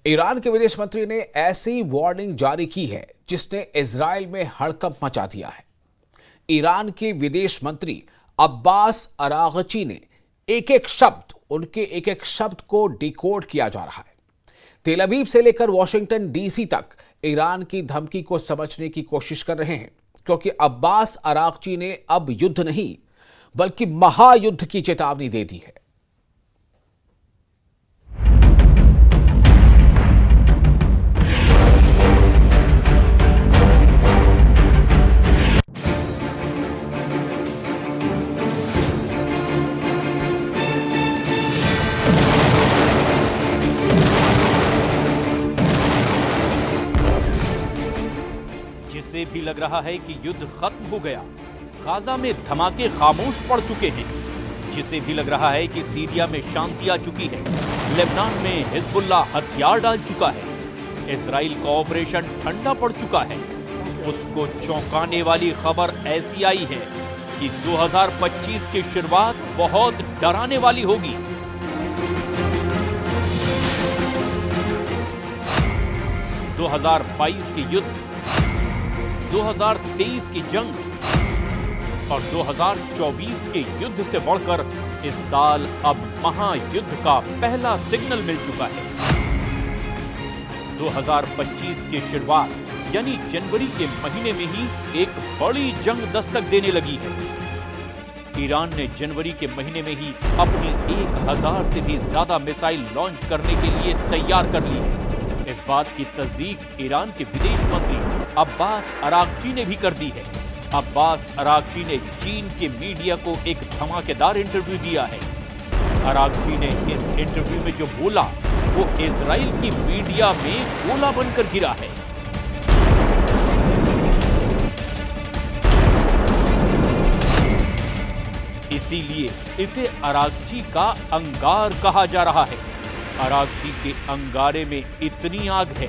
Iran के विदेश मंत्री ने ऐसी वार्निंग जारी की है जिसने इजराइल में हड़कंप मचा दिया है। ईरान के विदेश मंत्री अब्बास अरागची ने उनके एक एक शब्द को डिकोड किया जा रहा है। तेल अवीव से लेकर वॉशिंगटन डीसी तक ईरान की धमकी को समझने की कोशिश कर रहे हैं, क्योंकि अब्बास अरागची ने अब युद्ध नहीं बल्कि महायुद्ध की चेतावनी दे दी है। जिससे भी लग रहा है कि युद्ध खत्म हो गया, गाजा में धमाके खामोश पड़ चुके हैं, जिसे भी लग रहा है कि सीरिया में शांति आ चुकी है, लेबनान में हिजबुल्लाह हथियार डाल चुका है, इजराइल का ऑपरेशन ठंडा पड़ चुका है, उसको चौंकाने वाली खबर ऐसी आई है कि 2025 की शुरुआत बहुत डराने वाली होगी। 2022 के युद्ध, 2023 की जंग और 2024 के युद्ध से बढ़कर इस साल अब महायुद्ध का पहला सिग्नल मिल चुका है। 2025 की शुरुआत यानी जनवरी के महीने में ही एक बड़ी जंग दस्तक देने लगी है। ईरान ने जनवरी के महीने में ही अपनी 1000 से भी ज्यादा मिसाइल लॉन्च करने के लिए तैयार कर ली है। इस बात की तस्दीक ईरान के विदेश मंत्री अब्बास अरागची ने भी कर दी है। अब्बास अरागची ने चीन के मीडिया को एक धमाकेदार इंटरव्यू दिया है। अरागची ने इस इंटरव्यू में जो बोला वो इजराइल की मीडिया में गोला बनकर गिरा है। इसीलिए इसे अरागची का अंगार कहा जा रहा है। अरागची के अंगारे में इतनी आग है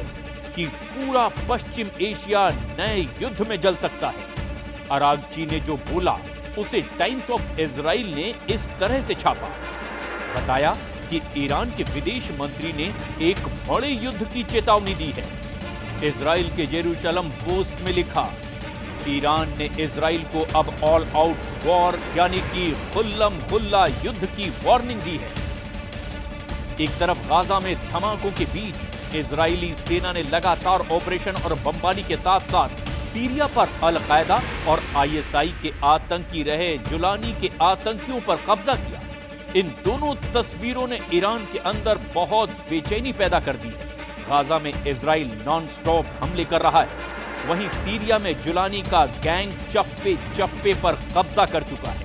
कि पूरा पश्चिम एशिया नए युद्ध में जल सकता है। अरागची ने जो बोला उसे टाइम्स ऑफ इजराइल ने इस तरह से छापा। बताया कि ईरान के विदेश मंत्री ने एक बड़े युद्ध की चेतावनी दी है। इजराइल के जेरूशलम पोस्ट में लिखा, ईरान ने इजराइल को अब ऑल आउट वॉर यानी कि खुल्लम खुल्ला युद्ध की वार्निंग दी है। एक तरफ गाजा में धमाकों के बीच इजरायली सेना ने लगातार ऑपरेशन और बमबारी के साथ साथ सीरिया पर अल-कायदा और आईएसआई के आतंकी रहे जुलानी के आतंकियों पर कब्जा किया। इन दोनों तस्वीरों ने ईरान के अंदर बहुत बेचैनी पैदा कर दी है। गाजा में इजराइल नॉन स्टॉप हमले कर रहा है, वहीं सीरिया में जुलानी का गैंग चप्पे चप्पे पर कब्जा कर चुका है।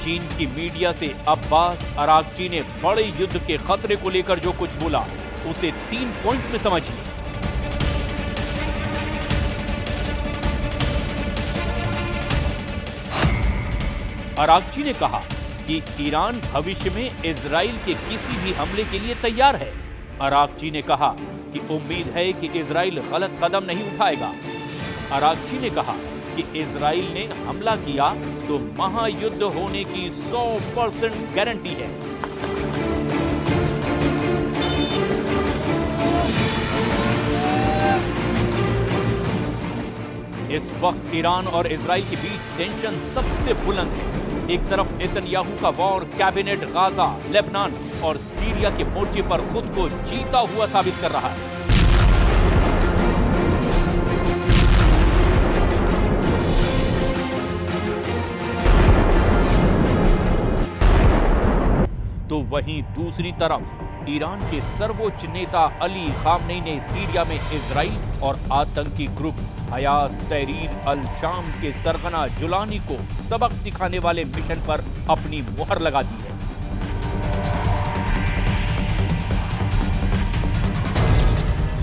चीन की मीडिया से अब्बास अरागची ने बड़े युद्ध के खतरे को लेकर जो कुछ बोला उसे 3 पॉइंट में समझिए। अरागची ने कहा कि ईरान भविष्य में इजराइल के किसी भी हमले के लिए तैयार है। अरागची ने कहा कि उम्मीद है कि इजराइल गलत कदम नहीं उठाएगा। अरागची ने कहा कि इजराइल ने हमला किया तो महायुद्ध होने की 100% गारंटी है। इस वक्त ईरान और इजराइल के बीच टेंशन सबसे बुलंद है। एक तरफ नेतन्याहू का वॉर कैबिनेट गाजा, लेबनान और सीरिया के मोर्चे पर खुद को जीता हुआ साबित कर रहा है। तो वहीं दूसरी तरफ ईरान के सर्वोच्च नेता अली खामनेई ने सीरिया में इजराइल और आतंकी ग्रुप हयात तहरीर अल शाम के सरगना जुलानी को सबक सिखाने वाले मिशन पर अपनी मुहर लगा दी है।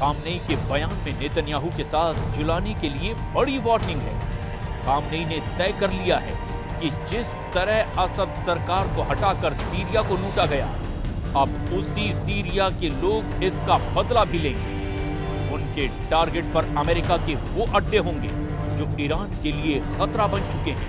खामनेई के बयान में नेतन्याहू के साथ जुलानी के लिए बड़ी वार्निंग है। खामनेई ने तय कर लिया है कि जिस तरह असद सरकार को हटाकर सीरिया को लूटा गया, अब उसी सीरिया के लोग इसका बदला भी लेंगे। उनके टारगेट पर अमेरिका के वो अड्डे होंगे जो ईरान के लिए खतरा बन चुके हैं।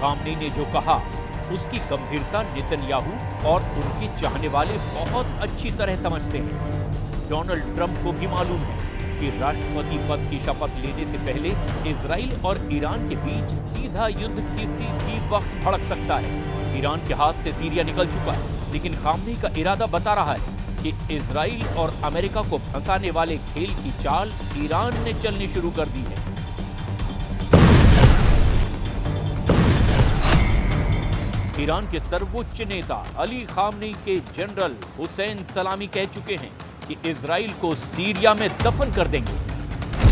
खामनेई ने जो कहा उसकी गंभीरता नेतन्याहू और उनके चाहने वाले बहुत अच्छी तरह समझते हैं। डोनाल्ड ट्रंप को भी मालूम है कि राष्ट्रपति पद की शपथ लेने से पहले इजराइल और ईरान के बीच सीधा युद्ध किसी भी वक्त भड़क सकता है। ईरान के हाथ से सीरिया निकल चुका है, लेकिन खामनेई का इरादा बता रहा है कि इजराइल और अमेरिका को फंसाने वाले खेल की चाल ईरान ने चलनी शुरू कर दी है। ईरान के सर्वोच्च नेता अली खामनेई के जनरल हुसैन सलामी कह चुके हैं कि इजराइल को सीरिया में दफन कर देंगे।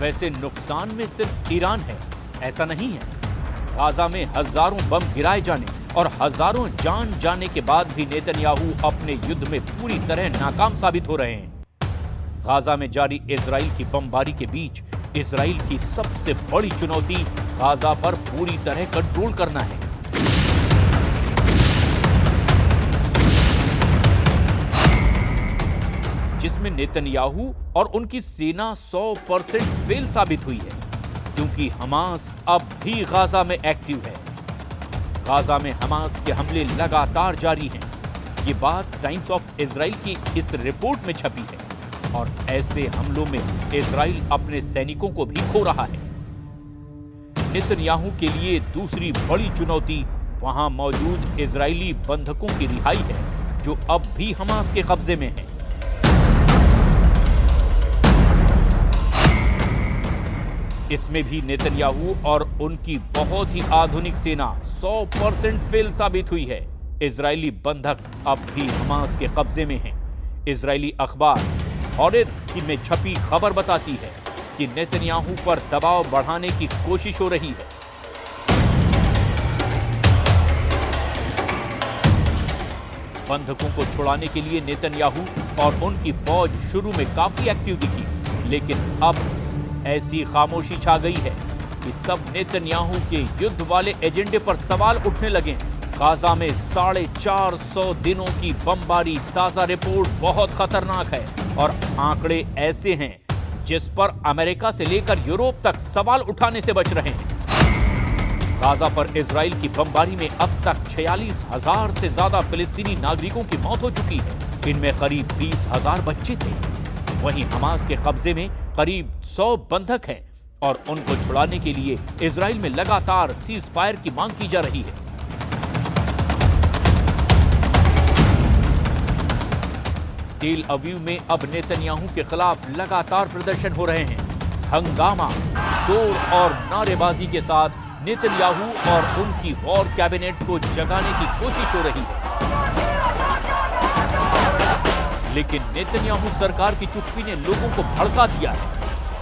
वैसे नुकसान में सिर्फ ईरान है, ऐसा नहीं है। गाजा में हजारों बम गिराए जाने और हजारों जान जाने के बाद भी नेतन्याहू अपने युद्ध में पूरी तरह नाकाम साबित हो रहे हैं। गाजा में जारी इजराइल की बमबारी के बीच इजराइल की सबसे बड़ी चुनौती गाजा पर पूरी तरह कंट्रोल करना है। जिसमें नेतन्याहू और उनकी सेना 100% फेल साबित हुई है, क्योंकि हमास अब भी गाजा में एक्टिव है। गाजा में हमास के हमले लगातार जारी हैं। ये बात टाइम्स ऑफ इजराइल की इस रिपोर्ट में छपी है और ऐसे हमलों में इजराइल अपने सैनिकों को भी खो रहा है। नेतन्याहू के लिए दूसरी बड़ी चुनौती वहां मौजूद इजरायली बंधकों की रिहाई है, जो अब भी हमास के कब्जे में है। इसमें भी नेतन्याहू और उनकी बहुत ही आधुनिक सेना 100% फेल साबित हुई है। इजरायली बंधक अब भी हमास के कब्जे में हैं। इजरायली अखबार हॉरेट्स में छपी खबर बताती है कि नेतन्याहू पर दबाव बढ़ाने की कोशिश हो रही है। बंधकों को छुड़ाने के लिए नेतन्याहू और उनकी फौज शुरू में काफी एक्टिव दिखी, लेकिन अब ऐसी खामोशी छा गई है कि सब नेतन्याहू के युद्ध वाले एजेंडे पर सवाल उठने लगे हैं। गाजा में 450 दिनों की बमबारी ताजा रिपोर्ट बहुत खतरनाक है और आंकड़े ऐसे हैं जिस पर अमेरिका से लेकर यूरोप तक सवाल उठाने से बच रहे हैं। गाजा पर इजराइल की बमबारी में अब तक 46,000 से ज्यादा फिलिस्तीनी नागरिकों की मौत हो चुकी है। इनमें करीब 20,000 बच्चे थे। वहीं हमास के कब्जे में करीब 100 बंधक हैं और उनको छुड़ाने के लिए इजराइल में लगातार सीज फायर की मांग की जा रही है। तेल अवीव में अब नेतन्याहू के खिलाफ लगातार प्रदर्शन हो रहे हैं। हंगामा, शोर और नारेबाजी के साथ नेतन्याहू और उनकी वॉर कैबिनेट को जगाने की कोशिश हो रही है। लेकिन नेतन्याहू सरकार की चुप्पी ने लोगों को भड़का दिया है।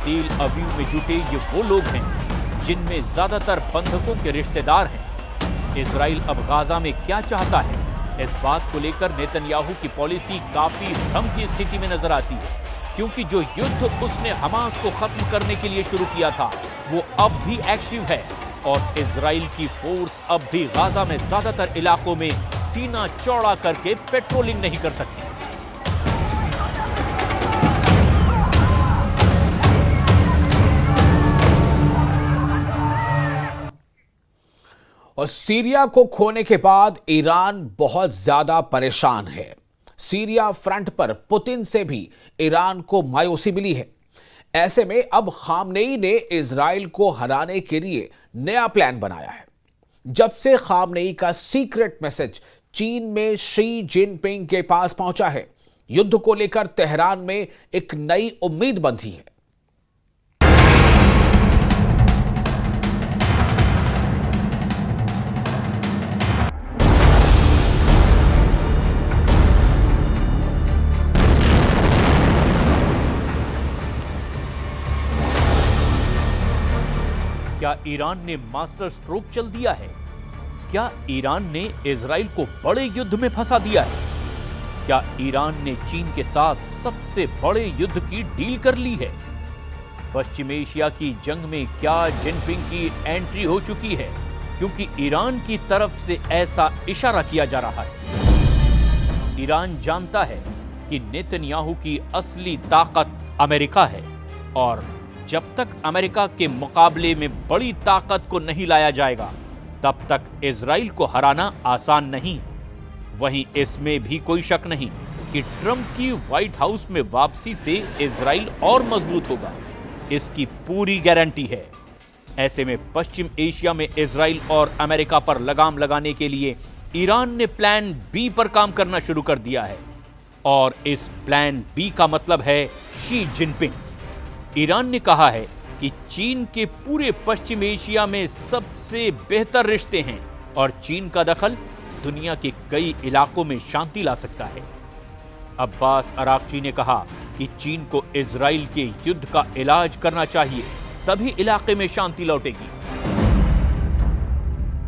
तेल अवीव में जुटे ये वो लोग हैं जिनमें ज्यादातर बंधकों के रिश्तेदार हैं। इजराइल अब गाजा में क्या चाहता है, इस बात को लेकर नेतन्याहू की पॉलिसी काफी भ्रम की स्थिति में नजर आती है, क्योंकि जो युद्ध उसने हमास को खत्म करने के लिए शुरू किया था वो अब भी एक्टिव है और इजराइल की फोर्स अब भी गाजा में ज्यादातर इलाकों में सीना चौड़ा करके पेट्रोलिंग नहीं कर सकती। और सीरिया को खोने के बाद ईरान बहुत ज्यादा परेशान है। सीरिया फ्रंट पर पुतिन से भी ईरान को मायूसी मिली है। ऐसे में अब खामनेई ने इजराइल को हराने के लिए नया प्लान बनाया है। जब से खामनेई का सीक्रेट मैसेज चीन में शी जिनपिंग के पास पहुंचा है, युद्ध को लेकर तेहरान में एक नई उम्मीद बंधी है। क्या ईरान ने मास्टर स्ट्रोक चल दिया है? क्या ईरान ने इजराइल को बड़े युद्ध में फंसा दिया है? क्या ईरान ने चीन के साथ सबसे बड़े युद्ध की डील कर ली है? पश्चिम एशिया की जंग में क्या जिनपिंग की एंट्री हो चुकी है? क्योंकि ईरान की तरफ से ऐसा इशारा किया जा रहा है। ईरान जानता है कि नेतन्याहू की असली ताकत अमेरिका है और जब तक अमेरिका के मुकाबले में बड़ी ताकत को नहीं लाया जाएगा, तब तक इजराइल को हराना आसान नहीं। वहीं इसमें भी कोई शक नहीं कि ट्रंप की व्हाइट हाउस में वापसी से इजराइल और मजबूत होगा, इसकी पूरी गारंटी है। ऐसे में पश्चिम एशिया में इजराइल और अमेरिका पर लगाम लगाने के लिए ईरान ने प्लान बी पर काम करना शुरू कर दिया है और इस प्लान बी का मतलब है शी जिनपिंग। ईरान ने कहा है कि चीन के पूरे पश्चिम एशिया में सबसे बेहतर रिश्ते हैं और चीन का दखल दुनिया के कई इलाकों में शांति ला सकता है। अब्बास अरागची ने कहा कि चीन को इजराइल के युद्ध का इलाज करना चाहिए, तभी इलाके में शांति लौटेगी।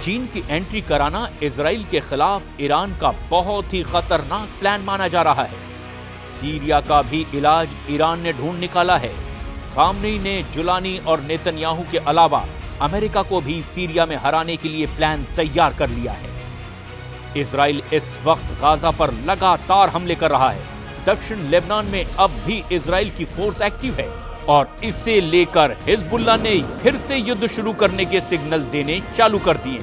चीन की एंट्री कराना इजराइल के खिलाफ ईरान का बहुत ही खतरनाक प्लान माना जा रहा है। सीरिया का भी इलाज ईरान ने ढूंढ निकाला है। खामनेई ने जुलानी और नेतन्याहू के अलावा अमेरिका को भी सीरिया में हराने के लिए प्लान तैयार कर लिया है। इजराइल इस वक्त गाजा पर लगातार हमले कर रहा है। दक्षिण लेबनान में अब भी इजराइल की फोर्स एक्टिव है और इसे लेकर हिजबुल्लाह ने फिर से युद्ध शुरू करने के सिग्नल देने चालू कर दिए।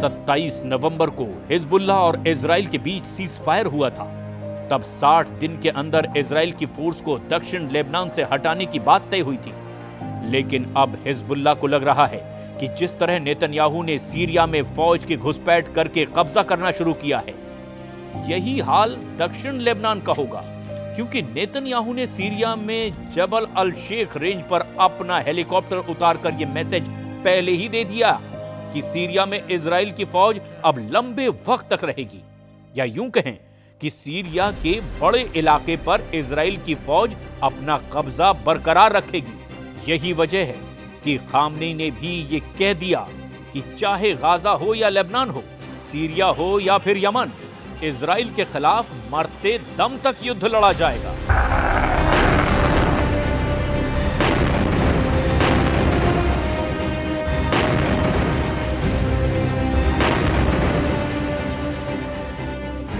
27 नवंबर को हिजबुल्लाह और इजराइल के बीच सीज फायर हुआ था। तब 60 दिन के अंदर इजराइल की फोर्स को दक्षिण लेबनान से हटाने की बात तय हुई थी। लेकिन अब हिजबुल्लाह को लग रहा है कि जिस तरह नेतन्याहू ने सीरिया में फौज की घुसपैठ करके कब्जा करना शुरू किया है, यही हाल दक्षिण लेबनान का होगा, क्योंकि नेतन्याहू ने सीरिया में जबल अल शेख रेंज पर अपना हेलीकॉप्टर उतारकर यह मैसेज पहले ही दे दिया कि सीरिया में इजराइल की फौज अब लंबे वक्त तक रहेगी, या यूं कहें कि सीरिया के बड़े इलाके पर इजराइल की फौज अपना कब्जा बरकरार रखेगी। यही वजह है कि खामनेई ने भी ये कह दिया कि चाहे गाजा हो या लेबनान हो, सीरिया हो या फिर यमन, इजराइल के खिलाफ मरते दम तक युद्ध लड़ा जाएगा।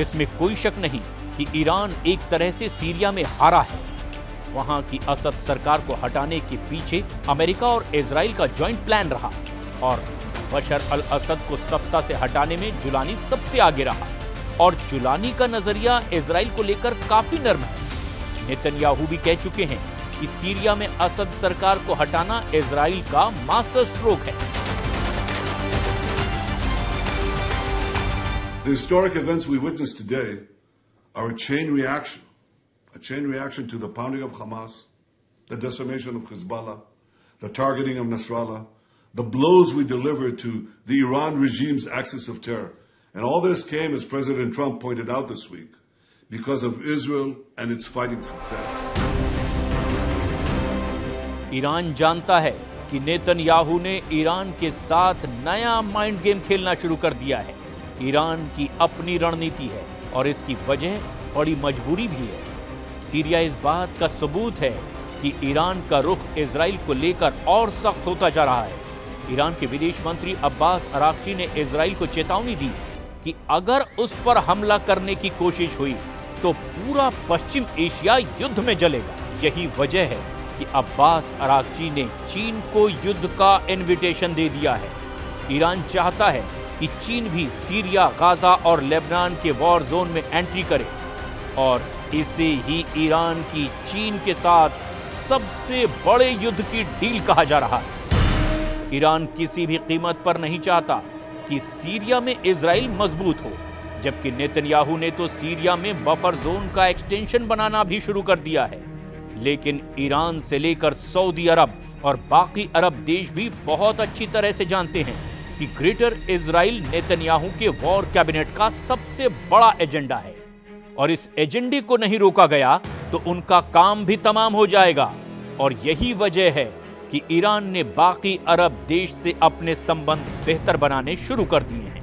इसमें कोई शक नहीं कि ईरान एक तरह से सीरिया में हारा है। वहां की असद सरकार को हटाने के पीछे अमेरिका और इजराइल का जॉइंट प्लान रहा और बशर अल असद को सत्ता से हटाने में जुलानी सबसे आगे रहा और जुलानी का नजरिया इजराइल को लेकर काफी नर्म है। नेतन्याहू भी कह चुके हैं कि सीरिया में असद सरकार को हटाना इजराइल का मास्टर स्ट्रोक है। The historic events we witnessed today are a chain reaction to the pounding of Hamas, the decimation of Hezbollah, the targeting of Nasrallah, the blows we delivered to the Iran regime's axis of terror. And all this came, as President Trump pointed out this week, because of Israel and its fighting success. Iran जानता है कि Netanyahu ने Iran के साथ नया mind game खेलना शुरू कर दिया है। ईरान की अपनी रणनीति है और इसकी वजह बड़ी मजबूरी भी है। सीरिया इस बात का सबूत है कि ईरान का रुख इजराइल को लेकर और सख्त होता जा रहा है। ईरान के विदेश मंत्री अब्बास अरागची ने इजराइल को चेतावनी दी कि अगर उस पर हमला करने की कोशिश हुई तो पूरा पश्चिम एशिया युद्ध में जलेगा। यही वजह है कि अब्बास अरागची ने चीन को युद्ध का इन्विटेशन दे दिया है। ईरान चाहता है कि चीन भी सीरिया, गाजा और लेबनान के वॉर जोन में एंट्री करे और इसे ही ईरान की चीन के साथ सबसे बड़े युद्ध की डील कहा जा रहा है। ईरान किसी भी कीमत पर नहीं चाहता कि सीरिया में इजराइल मजबूत हो, जबकि नेतन्याहू ने तो सीरिया में बफर जोन का एक्सटेंशन बनाना भी शुरू कर दिया है। लेकिन ईरान से लेकर सऊदी अरब और बाकी अरब देश भी बहुत अच्छी तरह से जानते हैं कि ग्रेटर इजराइल नेतन्याहू के वॉर कैबिनेट का सबसे बड़ा एजेंडा है और इस एजेंडे को नहीं रोका गया तो उनका काम भी तमाम हो जाएगा। और यही वजह है कि ईरान ने बाकी अरब देश से अपने संबंध बेहतर बनाने शुरू कर दिए हैं।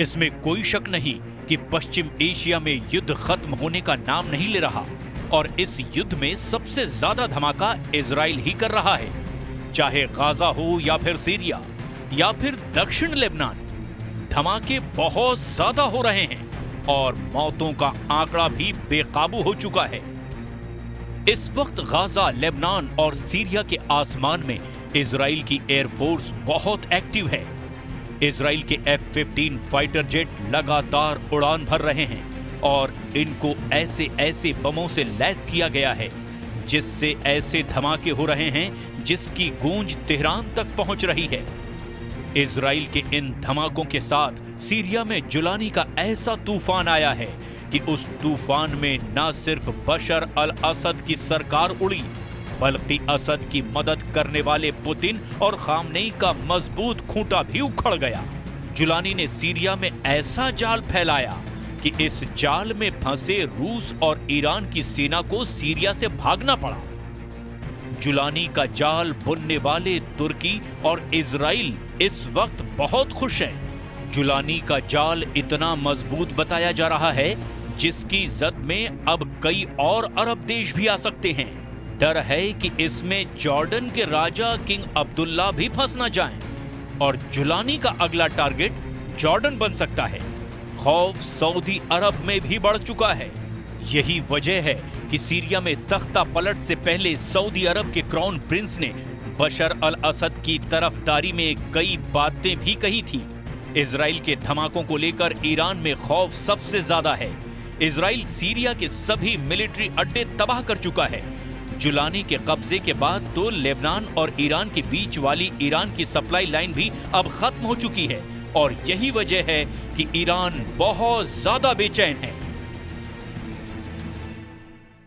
इसमें कोई शक नहीं कि पश्चिम एशिया में युद्ध खत्म होने का नाम नहीं ले रहा और इस युद्ध में सबसे ज्यादा धमाका इजराइल ही कर रहा है, चाहे गाजा हो या फिर सीरिया या फिर दक्षिण लेबनान। धमाके बहुत ज्यादा हो रहे हैं और मौतों का आंकड़ा भी बेकाबू हो चुका है। इस वक्त गाजा, लेबनान और सीरिया के आसमान में इजराइल की एयरफोर्स बहुत एक्टिव है। इजराइल के F-15 फाइटर जेट लगातार उड़ान भर रहे हैं और इनको ऐसे ऐसे बमों से लैस किया गया है जिससे ऐसे धमाके हो रहे हैं जिसकी गूंज तेहरान तक पहुंच रही है। इजराइल के इन धमाकों के साथ सीरिया में जुलानी का ऐसा तूफान आया है कि उस तूफान में न सिर्फ बशर अल असद की सरकार उड़ी बल्कि असद की मदद करने वाले पुतिन और खामनेई का मजबूत खूंटा भी उखड़ गया। जुलानी ने सीरिया में ऐसा जाल फैलाया कि इस जाल में फंसे रूस और ईरान की सेना को सीरिया से भागना पड़ा। जुलानी का जाल बुनने वाले तुर्की और इजराइल इस वक्त बहुत खुश हैं। जुलानी का जाल इतना मजबूत बताया जा रहा है जिसकी जद में अब कई और अरब देश भी आ सकते हैं। डर है कि इसमें जॉर्डन के राजा किंग अब्दुल्ला भी फंस ना जाएं और जुलानी का अगला टारगेट जॉर्डन बन सकता है। खौफ सऊदी अरब में भी बढ़ चुका है। यही वजह है कि सीरिया में तख्ता पलट से पहले सऊदी अरब के क्राउन प्रिंस ने बशर अल असद की तरफदारी में कई बातें भी कही थी। इजराइल के धमाकों को लेकर ईरान में खौफ सबसे ज्यादा है। इजराइल सीरिया के सभी मिलिट्री अड्डे तबाह कर चुका है। जुलानी के कब्जे के बाद तो लेबनान और ईरान के बीच वाली ईरान की सप्लाई लाइन भी अब खत्म हो चुकी है और यही वजह है कि ईरान बहुत ज्यादा बेचैन है।